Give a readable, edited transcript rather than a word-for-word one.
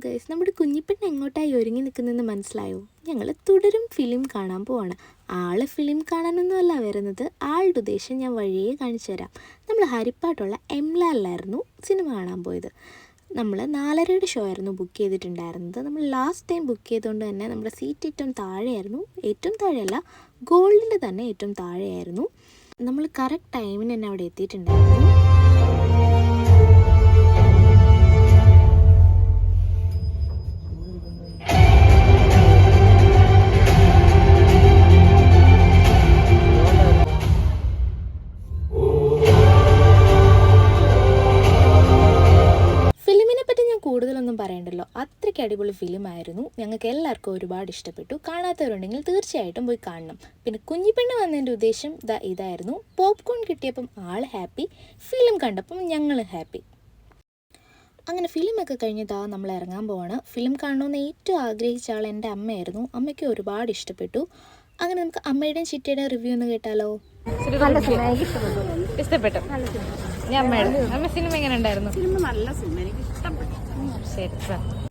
Guys, നമ്മുടെ കുഞ്ഞിപ്പെണ്ണ് എങ്ങോട്ടായി ഒരുങ്ങി നിൽക്കുന്നതെന്ന് മനസ്സിലായോ? ഞങ്ങൾ തുടരും ഫിലിം കാണാൻ പോവാണ്. ആള് ഫിലിം കാണാനൊന്നും അല്ല വരുന്നത്. ആളുടെ ഉദ്ദേശം ഞാൻ വഴിയേ കാണിച്ചു തരാം. നമ്മൾ ഹരിപ്പാട്ടുള്ള എംലാലിലായിരുന്നു സിനിമ കാണാൻ പോയത്. നമ്മൾ 4:30 ഷോ ആയിരുന്നു ബുക്ക് ചെയ്തിട്ടുണ്ടായിരുന്നത്. നമ്മൾ ലാസ്റ്റ് ടൈം ബുക്ക് ചെയ്തുകൊണ്ട് തന്നെ നമ്മുടെ സീറ്റ് ഏറ്റവും താഴെയായിരുന്നു. ഏറ്റവും താഴെയല്ല, ഗോൾഡിൻ്റെ തന്നെ ഏറ്റവും താഴെയായിരുന്നു. നമ്മൾ കറക്റ്റ് ടൈമിന് തന്നെ അവിടെ എത്തിയിട്ടുണ്ടായിരുന്നു. കൂടുതലൊന്നും പറയണ്ടല്ലോ, അത്രയ്ക്ക് അടിപൊളി ഫിലിമായിരുന്നു. ഞങ്ങൾക്ക് എല്ലാവർക്കും ഒരുപാട് ഇഷ്ടപ്പെട്ടു. കാണാത്തവരുണ്ടെങ്കിൽ തീർച്ചയായിട്ടും പോയി കാണണം. പിന്നെ കുഞ്ഞിപ്പെണ്ണ് വന്നതിൻ്റെ ഉദ്ദേശം ഇതായിരുന്നു. പോപ്കോൺ കിട്ടിയപ്പം ആൾ ഹാപ്പി, ഫിലിം കണ്ടപ്പം ഞങ്ങൾ ഹാപ്പി. അങ്ങനെ ഫിലിമൊക്കെ കഴിഞ്ഞതാ നമ്മൾ ഇറങ്ങാൻ പോവാണ്. ഫിലിം കാണണമെന്ന് ഏറ്റവും ആഗ്രഹിച്ച ആൾ എൻ്റെ അമ്മയായിരുന്നു. അമ്മയ്ക്ക് ഒരുപാട് ഇഷ്ടപ്പെട്ടു. അങ്ങനെ നമുക്ക് അമ്മയുടെയും ചിറ്റയുടെയും റിവ്യൂ ഒന്ന് കേട്ടാലോ? ഇഷ്ടപ്പെട്ടു. ഞാൻ അമ്മയുടെ സിനിമ എങ്ങനെ ഉണ്ടായിരുന്നു? സിനിമ നല്ല സിനിമ, എനിക്ക് ഇഷ്ടപ്പെട്ടു. ശരി.